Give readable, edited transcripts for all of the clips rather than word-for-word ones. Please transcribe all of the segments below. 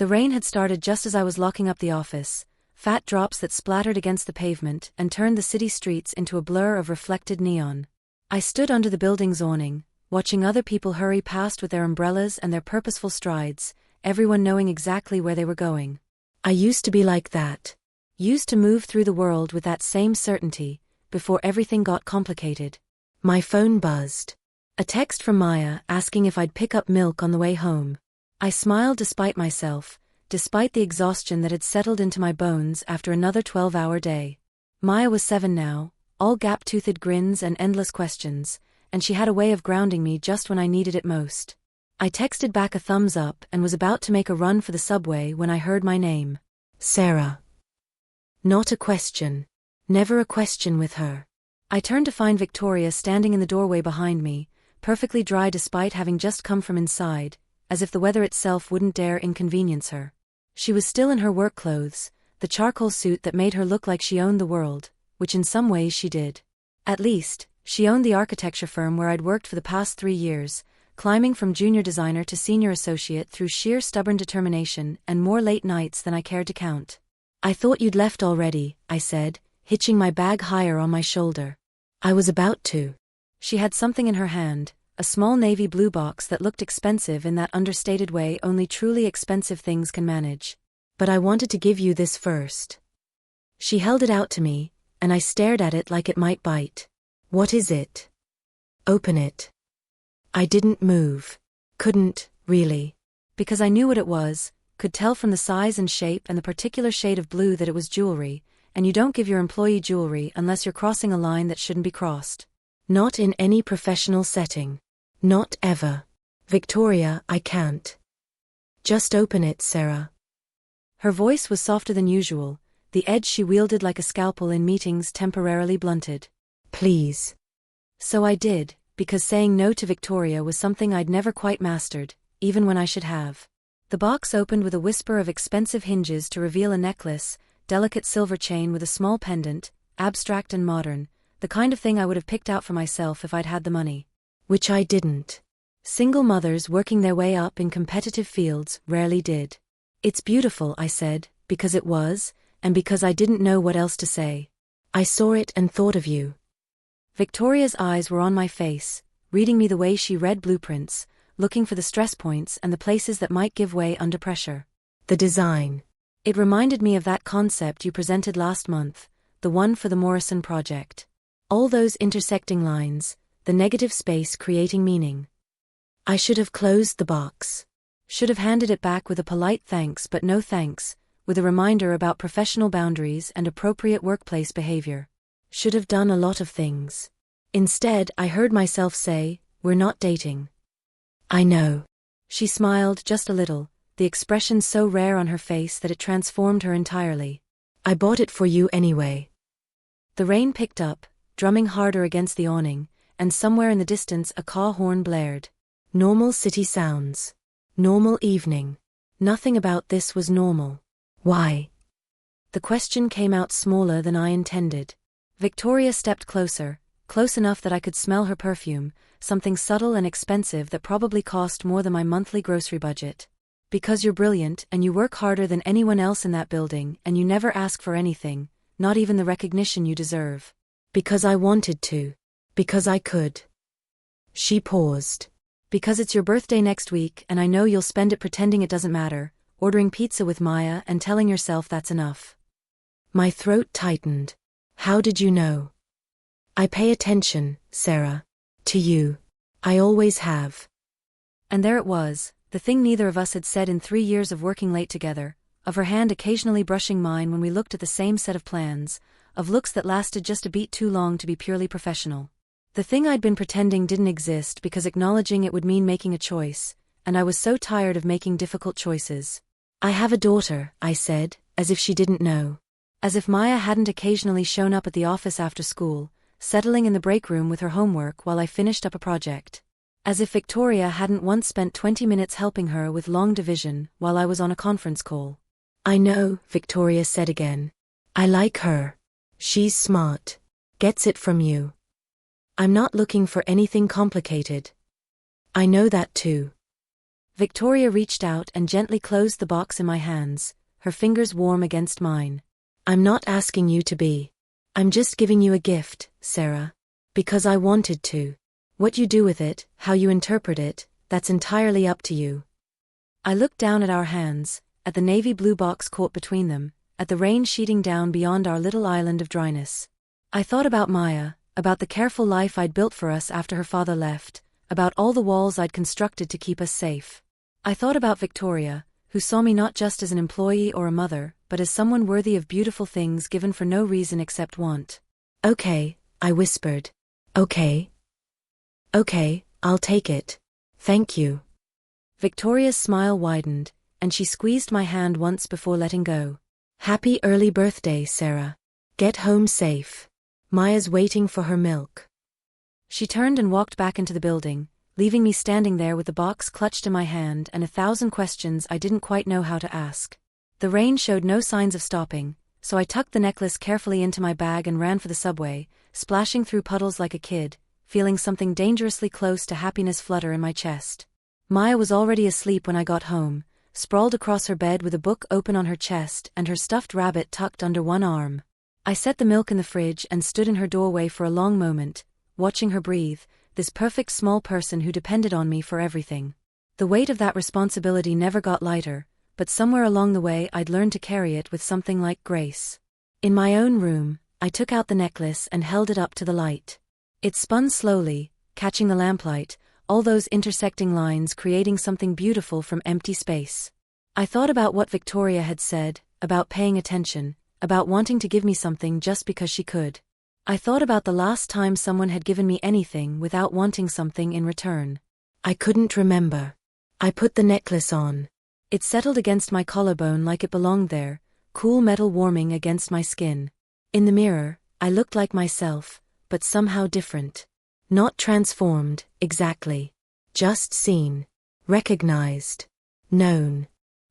The rain had started just as I was locking up the office, fat drops that splattered against the pavement and turned the city streets into a blur of reflected neon. I stood under the building's awning, watching other people hurry past with their umbrellas and their purposeful strides, everyone knowing exactly where they were going. I used to be like that. Used to move through the world with that same certainty, before everything got complicated. My phone buzzed. A text from Maya asking if I'd pick up milk on the way home. I smiled despite myself, despite the exhaustion that had settled into my bones after another 12-hour day. Maya was 7 now, all gap-toothed grins and endless questions, and she had a way of grounding me just when I needed it most. I texted back a thumbs up and was about to make a run for the subway when I heard my name. Sarah. Not a question. Never a question with her. I turned to find Victoria standing in the doorway behind me, perfectly dry despite having just come from inside, as if the weather itself wouldn't dare inconvenience her. She was still in her work clothes, the charcoal suit that made her look like she owned the world, which in some ways she did. At least, she owned the architecture firm where I'd worked for the past 3 years, climbing from junior designer to senior associate through sheer stubborn determination and more late nights than I cared to count. I thought you'd left already, I said, hitching my bag higher on my shoulder. I was about to. She had something in her hand, a small navy blue box that looked expensive in that understated way only truly expensive things can manage. But I wanted to give you this first. She held it out to me, and I stared at it like it might bite. What is it? Open it. I didn't move. Couldn't, really. Because I knew what it was, could tell from the size and shape and the particular shade of blue that it was jewelry, and you don't give your employee jewelry unless you're crossing a line that shouldn't be crossed. Not in any professional setting. Not ever. Victoria, I can't. Just open it, Sarah. Her voice was softer than usual, the edge she wielded like a scalpel in meetings temporarily blunted. Please. So I did, because saying no to Victoria was something I'd never quite mastered, even when I should have. The box opened with a whisper of expensive hinges to reveal a necklace, delicate silver chain with a small pendant, abstract and modern, the kind of thing I would have picked out for myself if I'd had the money. Which I didn't. Single mothers working their way up in competitive fields rarely did. It's beautiful, I said, because it was, and because I didn't know what else to say. I saw it and thought of you. Victoria's eyes were on my face, reading me the way she read blueprints, looking for the stress points and the places that might give way under pressure. The design. It reminded me of that concept you presented last month, the one for the Morrison project. All those intersecting lines, the negative space creating meaning. I should have closed the box. Should have handed it back with a polite thanks but no thanks, with a reminder about professional boundaries and appropriate workplace behavior. Should have done a lot of things. Instead, I heard myself say, "We're not dating." I know. She smiled just a little, the expression so rare on her face that it transformed her entirely. I bought it for you anyway. The rain picked up, drumming harder against the awning, and somewhere in the distance a car horn blared. Normal city sounds. Normal evening. Nothing about this was normal. Why? The question came out smaller than I intended. Victoria stepped closer, close enough that I could smell her perfume, something subtle and expensive that probably cost more than my monthly grocery budget. Because you're brilliant and you work harder than anyone else in that building and you never ask for anything, not even the recognition you deserve. Because I wanted to. Because I could. She paused. Because it's your birthday next week and I know you'll spend it pretending it doesn't matter, ordering pizza with Maya and telling yourself that's enough. My throat tightened. How did you know? I pay attention, Sarah. To you. I always have. And there it was, the thing neither of us had said in 3 years of working late together, of her hand occasionally brushing mine when we looked at the same set of plans, of looks that lasted just a beat too long to be purely professional. The thing I'd been pretending didn't exist because acknowledging it would mean making a choice, and I was so tired of making difficult choices. I have a daughter, I said, as if she didn't know. As if Maya hadn't occasionally shown up at the office after school, settling in the break room with her homework while I finished up a project. As if Victoria hadn't once spent 20 minutes helping her with long division while I was on a conference call. I know, Victoria said again. I like her. She's smart. Gets it from you. I'm not looking for anything complicated. I know that too. Victoria reached out and gently closed the box in my hands, her fingers warm against mine. I'm not asking you to be. I'm just giving you a gift, Sarah. Because I wanted to. What you do with it, how you interpret it, that's entirely up to you. I looked down at our hands, at the navy blue box caught between them, at the rain sheeting down beyond our little island of dryness. I thought about Maya, about the careful life I'd built for us after her father left, about all the walls I'd constructed to keep us safe. I thought about Victoria, who saw me not just as an employee or a mother, but as someone worthy of beautiful things given for no reason except want. Okay, I whispered. Okay. Okay, I'll take it. Thank you. Victoria's smile widened, and she squeezed my hand once before letting go. Happy early birthday, Sarah. Get home safe. Maya's waiting for her milk. She turned and walked back into the building, leaving me standing there with the box clutched in my hand and 1,000 questions I didn't quite know how to ask. The rain showed no signs of stopping, so I tucked the necklace carefully into my bag and ran for the subway, splashing through puddles like a kid, feeling something dangerously close to happiness flutter in my chest. Maya was already asleep when I got home, sprawled across her bed with a book open on her chest and her stuffed rabbit tucked under one arm. I set the milk in the fridge and stood in her doorway for a long moment, watching her breathe, this perfect small person who depended on me for everything. The weight of that responsibility never got lighter, but somewhere along the way I'd learned to carry it with something like grace. In my own room, I took out the necklace and held it up to the light. It spun slowly, catching the lamplight, all those intersecting lines creating something beautiful from empty space. I thought about what Victoria had said, about paying attention, about wanting to give me something just because she could. I thought about the last time someone had given me anything without wanting something in return. I couldn't remember. I put the necklace on. It settled against my collarbone like it belonged there, cool metal warming against my skin. In the mirror, I looked like myself, but somehow different. Not transformed, exactly. Just seen. Recognized. Known.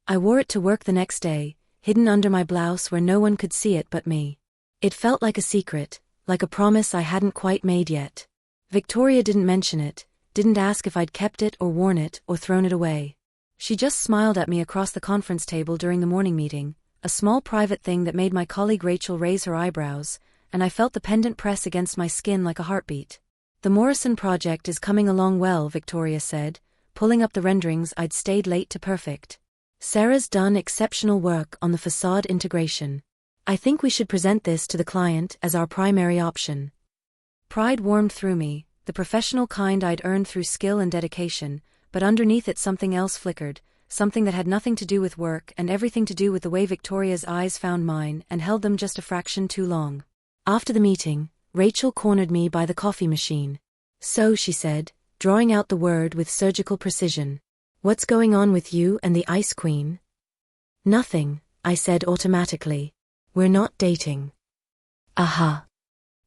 I wore it to work the next day, hidden under my blouse where no one could see it but me. It felt like a secret, like a promise I hadn't quite made yet. Victoria didn't mention it, didn't ask if I'd kept it or worn it or thrown it away. She just smiled at me across the conference table during the morning meeting, a small private thing that made my colleague Rachel raise her eyebrows, and I felt the pendant press against my skin like a heartbeat. The Morrison project is coming along well, Victoria said, pulling up the renderings I'd stayed late to perfect. Sarah's done exceptional work on the facade integration. I think we should present this to the client as our primary option. Pride warmed through me, the professional kind I'd earned through skill and dedication, but underneath it something else flickered, something that had nothing to do with work and everything to do with the way Victoria's eyes found mine and held them just a fraction too long. After the meeting, Rachel cornered me by the coffee machine. So, she said, drawing out the word with surgical precision. What's going on with you and the Ice Queen? Nothing, I said automatically. We're not dating. Aha.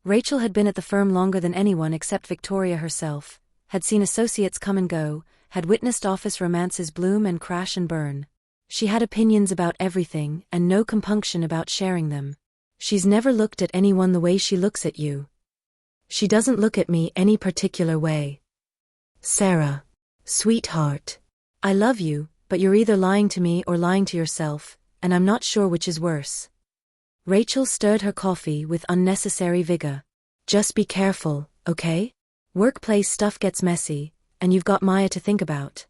Rachel had been at the firm longer than anyone except Victoria herself, had seen associates come and go, had witnessed office romances bloom and crash and burn. She had opinions about everything and no compunction about sharing them. She's never looked at anyone the way she looks at you. She doesn't look at me any particular way. Sarah. Sweetheart. I love you, but you're either lying to me or lying to yourself, and I'm not sure which is worse. Rachel stirred her coffee with unnecessary vigor. Just be careful, okay? Workplace stuff gets messy, and you've got Maya to think about.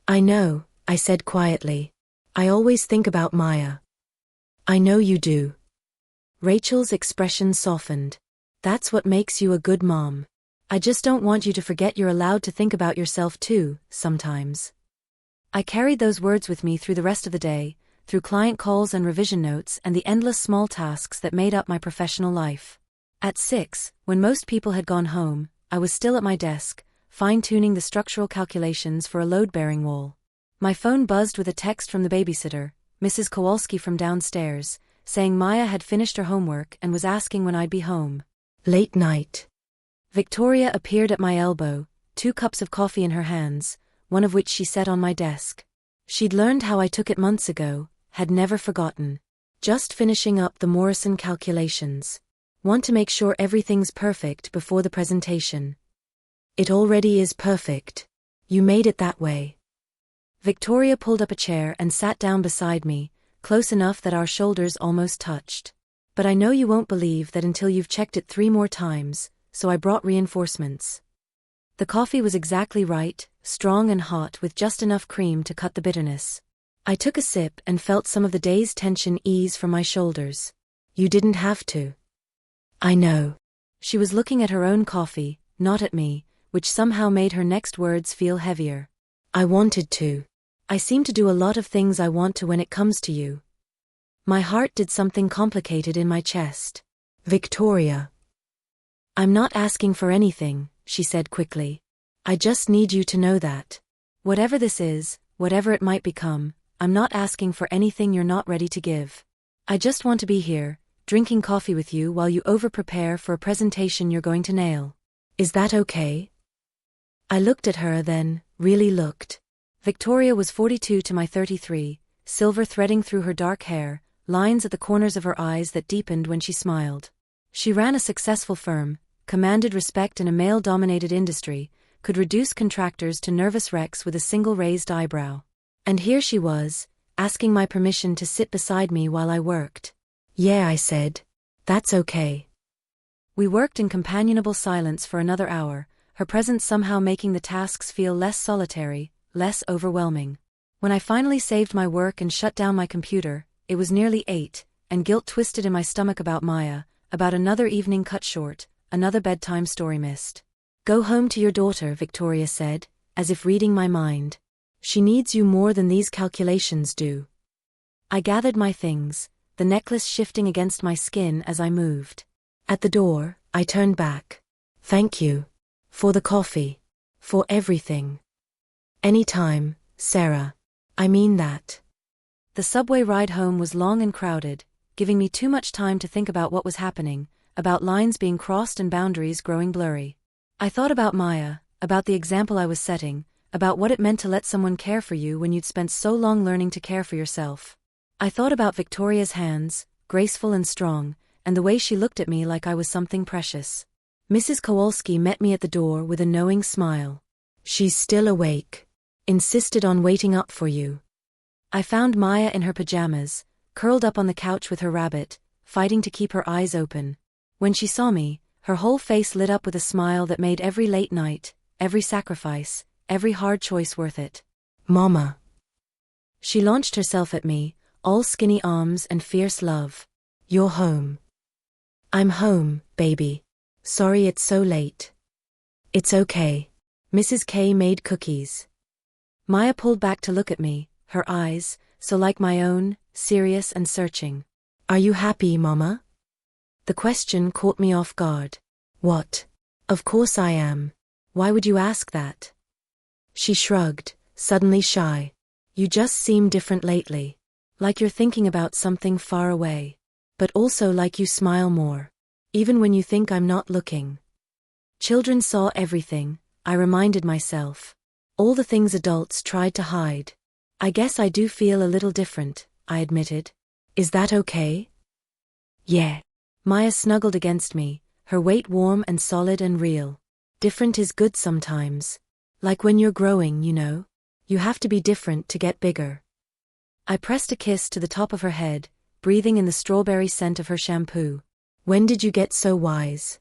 I know, I said quietly. I always think about Maya. I know you do. Rachel's expression softened. That's what makes you a good mom. I just don't want you to forget you're allowed to think about yourself too, sometimes. I carried those words with me through the rest of the day, through client calls and revision notes and the endless small tasks that made up my professional life. At 6, when most people had gone home, I was still at my desk, fine-tuning the structural calculations for a load-bearing wall. My phone buzzed with a text from the babysitter, Mrs. Kowalski from downstairs, saying Maya had finished her homework and was asking when I'd be home. Late night. Victoria appeared at my elbow, 2 cups of coffee in her hands, one of which she set on my desk. She'd learned how I took it months ago, had never forgotten. Just finishing up the Morrison calculations. Want to make sure everything's perfect before the presentation. It already is perfect. You made it that way. Victoria pulled up a chair and sat down beside me, close enough that our shoulders almost touched. But I know you won't believe that until you've checked it 3 more times, so I brought reinforcements. The coffee was exactly right, strong and hot with just enough cream to cut the bitterness. I took a sip and felt some of the day's tension ease from my shoulders. You didn't have to. I know. She was looking at her own coffee, not at me, which somehow made her next words feel heavier. I wanted to. I seem to do a lot of things I want to when it comes to you. My heart did something complicated in my chest. Victoria. I'm not asking for anything, she said quickly. I just need you to know that. Whatever this is, whatever it might become, I'm not asking for anything you're not ready to give. I just want to be here, drinking coffee with you while you over-prepare for a presentation you're going to nail. Is that okay? I looked at her then, really looked. Victoria was 42 to my 33, silver threading through her dark hair, lines at the corners of her eyes that deepened when she smiled. She ran a successful firm, commanded respect in a male-dominated industry, could reduce contractors to nervous wrecks with a single raised eyebrow. And here she was, asking my permission to sit beside me while I worked. Yeah, I said. That's okay. We worked in companionable silence for another hour, her presence somehow making the tasks feel less solitary, less overwhelming. When I finally saved my work and shut down my computer, it was nearly 8, and guilt twisted in my stomach about Maya, about another evening cut short, another bedtime story missed. Go home to your daughter, Victoria said, as if reading my mind. She needs you more than these calculations do. I gathered my things, the necklace shifting against my skin as I moved. At the door, I turned back. Thank you. For the coffee. For everything. Anytime, Sarah. I mean that. The subway ride home was long and crowded, giving me too much time to think about what was happening, about lines being crossed and boundaries growing blurry. I thought about Maya, about the example I was setting, about what it meant to let someone care for you when you'd spent so long learning to care for yourself. I thought about Victoria's hands, graceful and strong, and the way she looked at me like I was something precious. Mrs. Kowalski met me at the door with a knowing smile. She's still awake. Insisted on waiting up for you. I found Maya in her pajamas, curled up on the couch with her rabbit, fighting to keep her eyes open. When she saw me, her whole face lit up with a smile that made every late night, every sacrifice, every hard choice worth it. Mama. She launched herself at me, all skinny arms and fierce love. You're home. I'm home, baby. Sorry it's so late. It's okay. Mrs. K made cookies. Maya pulled back to look at me, her eyes, so like my own, serious and searching. Are you happy, Mama? The question caught me off guard. What? Of course I am. Why would you ask that? She shrugged, suddenly shy. You just seem different lately. Like you're thinking about something far away. But also like you smile more. Even when you think I'm not looking. Children saw everything, I reminded myself. All the things adults tried to hide. I guess I do feel a little different, I admitted. Is that okay? Yeah. Maya snuggled against me, her weight warm and solid and real. Different is good sometimes. Like when you're growing, you know. You have to be different to get bigger. I pressed a kiss to the top of her head, breathing in the strawberry scent of her shampoo. When did you get so wise?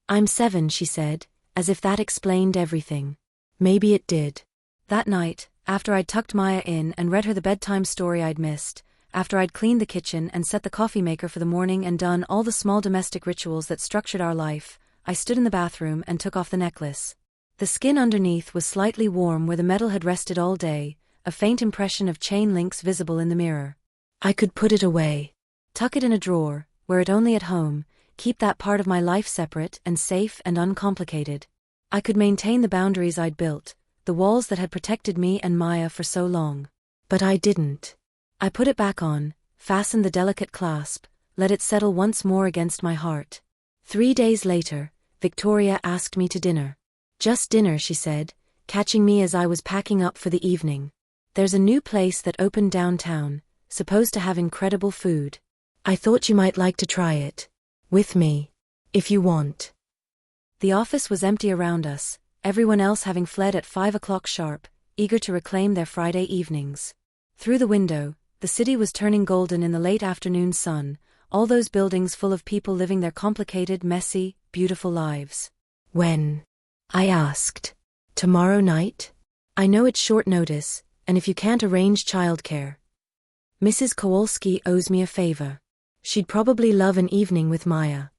I'm 7, she said, as if that explained everything. Maybe it did. That night, after I'd tucked Maya in and read her the bedtime story I'd missed, after I'd cleaned the kitchen and set the coffee maker for the morning and done all the small domestic rituals that structured our life, I stood in the bathroom and took off the necklace. The skin underneath was slightly warm where the metal had rested all day, a faint impression of chain links visible in the mirror. I could put it away. Tuck it in a drawer, wear it only at home, keep that part of my life separate and safe and uncomplicated. I could maintain the boundaries I'd built, the walls that had protected me and Maya for so long. But I didn't. I put it back on, fastened the delicate clasp, let it settle once more against my heart. 3 days later, Victoria asked me to dinner. Just dinner, she said, catching me as I was packing up for the evening. There's a new place that opened downtown, supposed to have incredible food. I thought you might like to try it. With me. If you want. The office was empty around us, everyone else having fled at 5 o'clock sharp, eager to reclaim their Friday evenings. Through the window, the city was turning golden in the late afternoon sun, all those buildings full of people living their complicated, messy, beautiful lives. "When?" I asked. "Tomorrow night? I know it's short notice, and if you can't arrange childcare. Mrs. Kowalski owes me a favor. She'd probably love an evening with Maya."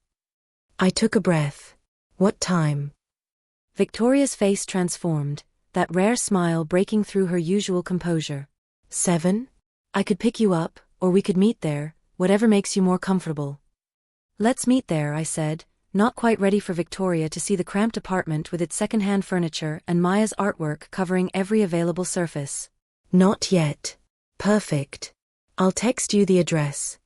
I took a breath. "What time?" Victoria's face transformed, that rare smile breaking through her usual composure. 7? I could pick you up, or we could meet there, whatever makes you more comfortable." "Let's meet there," I said, not quite ready for Victoria to see the cramped apartment with its second-hand furniture and Maya's artwork covering every available surface. "Not yet." "Perfect. I'll text you the address."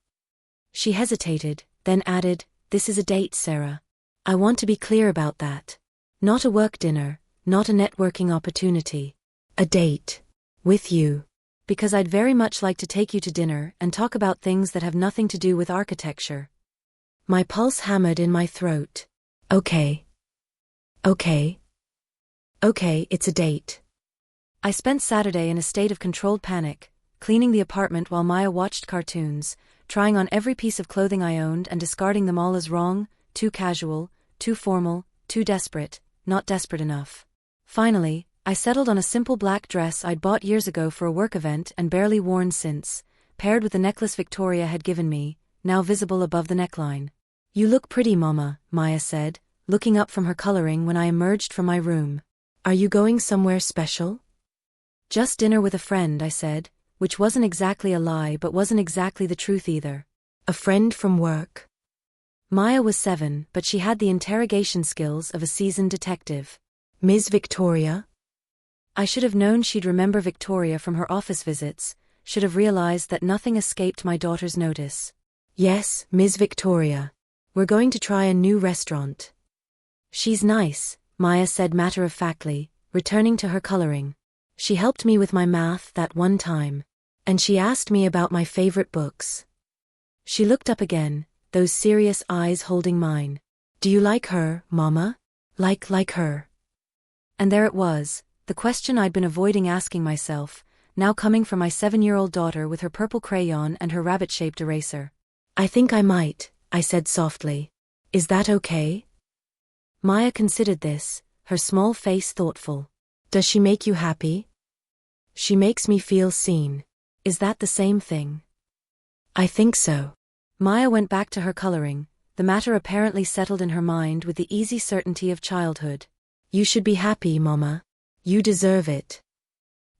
She hesitated, then added, "This is a date, Sarah. I want to be clear about that. Not a work dinner, not a networking opportunity. A date. With you. Because I'd very much like to take you to dinner and talk about things that have nothing to do with architecture." My pulse hammered in my throat. Okay. Okay. Okay, it's a date. I spent Saturday in a state of controlled panic, cleaning the apartment while Maya watched cartoons, trying on every piece of clothing I owned and discarding them all as wrong, too casual, too formal, too desperate, not desperate enough. Finally, I settled on a simple black dress I'd bought years ago for a work event and barely worn since, paired with the necklace Victoria had given me, now visible above the neckline. "You look pretty, Mama," Maya said, looking up from her coloring when I emerged from my room. "Are you going somewhere special?" "Just dinner with a friend," I said, which wasn't exactly a lie but wasn't exactly the truth either. "A friend from work?" Maya was 7, but she had the interrogation skills of a seasoned detective. "Ms. Victoria?" I should have known she'd remember Victoria from her office visits, should have realized that nothing escaped my daughter's notice. "Yes, Ms. Victoria. We're going to try a new restaurant." "She's nice," Maya said matter-of-factly, returning to her coloring. "She helped me with my math that one time. And she asked me about my favorite books." She looked up again, those serious eyes holding mine. "Do you like her, Mama? Like her?" And there it was, the question I'd been avoiding asking myself, now coming from my 7-year-old daughter with her purple crayon and her rabbit-shaped eraser. "I think I might," I said softly. "Is that okay?" Maya considered this, her small face thoughtful. "Does she make you happy?" "She makes me feel seen." "Is that the same thing?" "I think so." Maya went back to her coloring, the matter apparently settled in her mind with the easy certainty of childhood. "You should be happy, Mama. You deserve it."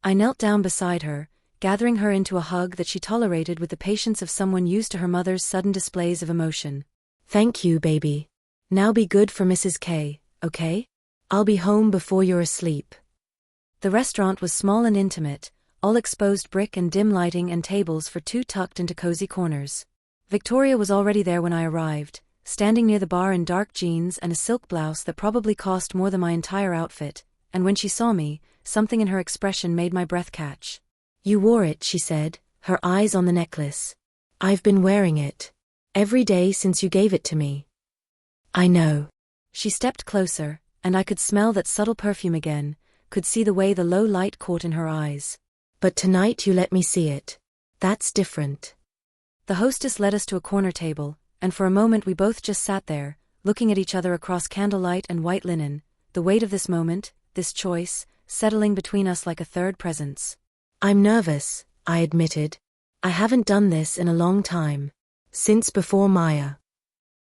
I knelt down beside her, gathering her into a hug that she tolerated with the patience of someone used to her mother's sudden displays of emotion. "Thank you, baby. Now be good for Mrs. K, okay? I'll be home before you're asleep." The restaurant was small and intimate, all exposed brick and dim lighting and tables for two tucked into cozy corners. Victoria was already there when I arrived, standing near the bar in dark jeans and a silk blouse that probably cost more than my entire outfit, and when she saw me, something in her expression made my breath catch. "You wore it," she said, her eyes on the necklace. "I've been wearing it. Every day since you gave it to me." "I know." She stepped closer, and I could smell that subtle perfume again, could see the way the low light caught in her eyes. "But tonight you let me see it. That's different." The hostess led us to a corner table, and for a moment we both just sat there, looking at each other across candlelight and white linen, the weight of this moment, this choice, settling between us like a third presence. "I'm nervous," I admitted. "I haven't done this in a long time. Since before Maya."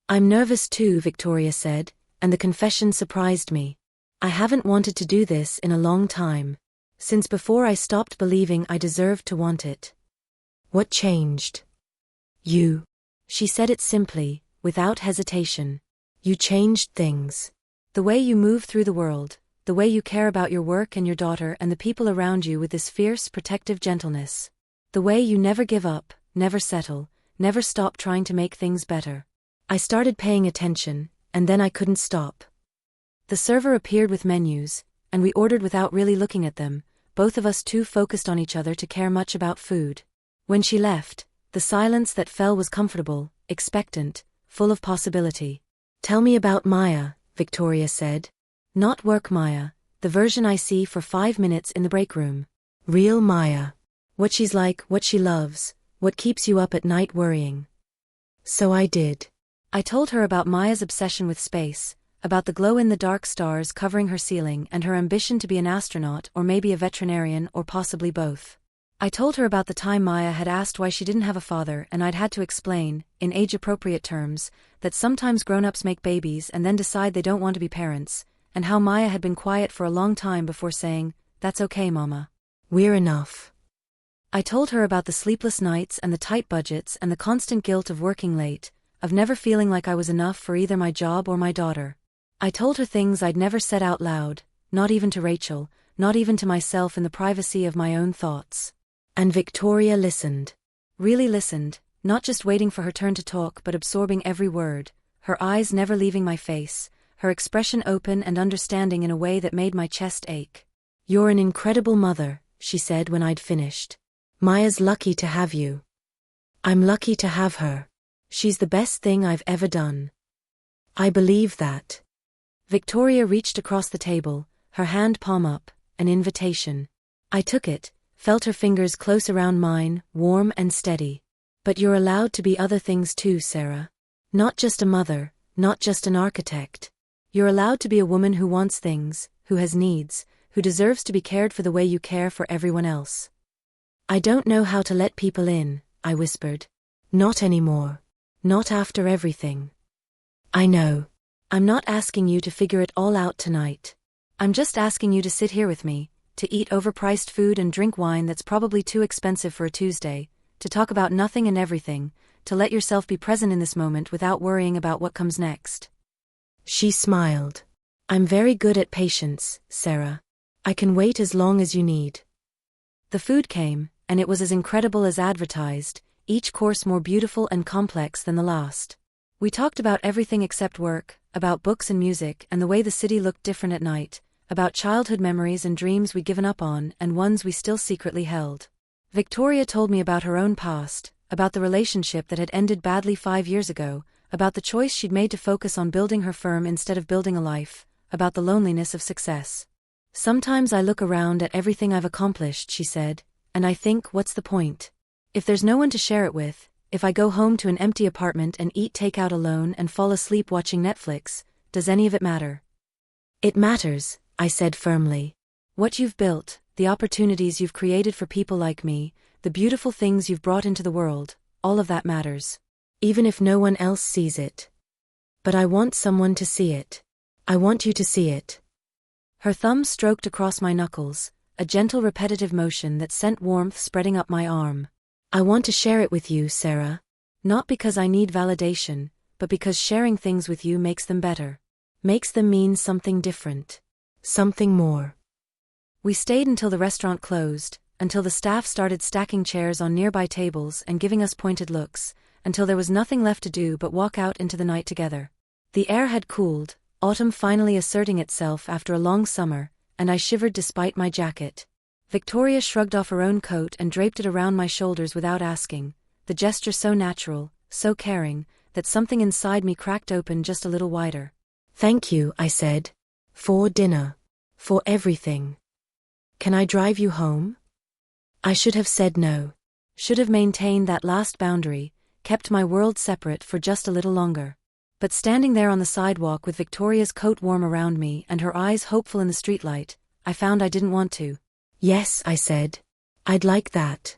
"I'm nervous too," Victoria said, and the confession surprised me. "I haven't wanted to do this in a long time. Since before I stopped believing I deserved to want it." "What changed?" "You." She said it simply, without hesitation. "You changed things. The way you move through the world, the way you care about your work and your daughter and the people around you with this fierce, protective gentleness. The way you never give up, never settle, never stop trying to make things better." I started paying attention, and then I couldn't stop. The server appeared with menus, and we ordered without really looking at them, both of us too focused on each other to care much about food. When she left, the silence that fell was comfortable, expectant, full of possibility. "Tell me about Maya," Victoria said. "Not work Maya, The version I see for 5 minutes in the break room. Real Maya. What she's like, what she loves, what keeps you up at night worrying. So I did. I told her about Maya's obsession with space, about the glow-in-the-dark stars covering her ceiling and her ambition to be an astronaut or maybe a veterinarian or possibly both. I told her about the time Maya had asked why she didn't have a father and I'd had to explain, in age-appropriate terms, that sometimes grown-ups make babies and then decide they don't want to be parents, and how Maya had been quiet for a long time before saying, "That's okay, Mama. We're enough." I told her about the sleepless nights and the tight budgets and the constant guilt of working late, of never feeling like I was enough for either my job or my daughter. I told her things I'd never said out loud, not even to Rachel, not even to myself in the privacy of my own thoughts. And Victoria listened. Really listened, not just waiting for her turn to talk but absorbing every word, her eyes never leaving my face, her expression open and understanding in a way that made my chest ache. "You're an incredible mother," she said when I'd finished. "Maya's lucky to have you. I'm lucky to have her. She's the best thing I've ever done. I believe that." Victoria reached across the table, her hand palm up, an invitation. I took it, felt her fingers close around mine, warm and steady. "But you're allowed to be other things too, Sarah. Not just a mother, not just an architect. You're allowed to be a woman who wants things, who has needs, who deserves to be cared for the way you care for everyone else." "I don't know how to let people in," I whispered. "Not anymore. Not after everything." "I know. I'm not asking you to figure it all out tonight. I'm just asking you to sit here with me, to eat overpriced food and drink wine that's probably too expensive for a Tuesday, to talk about nothing and everything, to let yourself be present in this moment without worrying about what comes next." She smiled. "I'm very good at patience, Sarah. I can wait as long as you need." The food came, and it was as incredible as advertised, each course more beautiful and complex than the last. We talked about everything except work, about books and music and the way the city looked different at night, about childhood memories and dreams we'd given up on and ones we still secretly held. Victoria told me about her own past, about the relationship that had ended badly 5 years ago, about the choice she'd made to focus on building her firm instead of building a life, about the loneliness of success. "Sometimes I look around at everything I've accomplished," she said, "and I think, what's the point? If there's no one to share it with, if I go home to an empty apartment and eat takeout alone and fall asleep watching Netflix, does any of it matter?" "It matters," I said firmly. "What you've built, the opportunities you've created for people like me, the beautiful things you've brought into the world, all of that matters. Even if no one else sees it. But I want someone to see it. I want you to see it." Her thumb stroked across my knuckles, a gentle repetitive motion that sent warmth spreading up my arm. "I want to share it with you, Sarah. Not because I need validation, but because sharing things with you makes them better. Makes them mean something different. Something more." We stayed until the restaurant closed, until the staff started stacking chairs on nearby tables and giving us pointed looks, until there was nothing left to do but walk out into the night together. The air had cooled, autumn finally asserting itself after a long summer, and I shivered despite my jacket. Victoria shrugged off her own coat and draped it around my shoulders without asking, the gesture so natural, so caring, that something inside me cracked open just a little wider. "Thank you," I said. "For dinner. For everything. Can I drive you home?" I should have said no. Should have maintained that last boundary, kept my world separate for just a little longer. But standing there on the sidewalk with Victoria's coat warm around me and her eyes hopeful in the streetlight, I found I didn't want to. "Yes," I said. "I'd like that."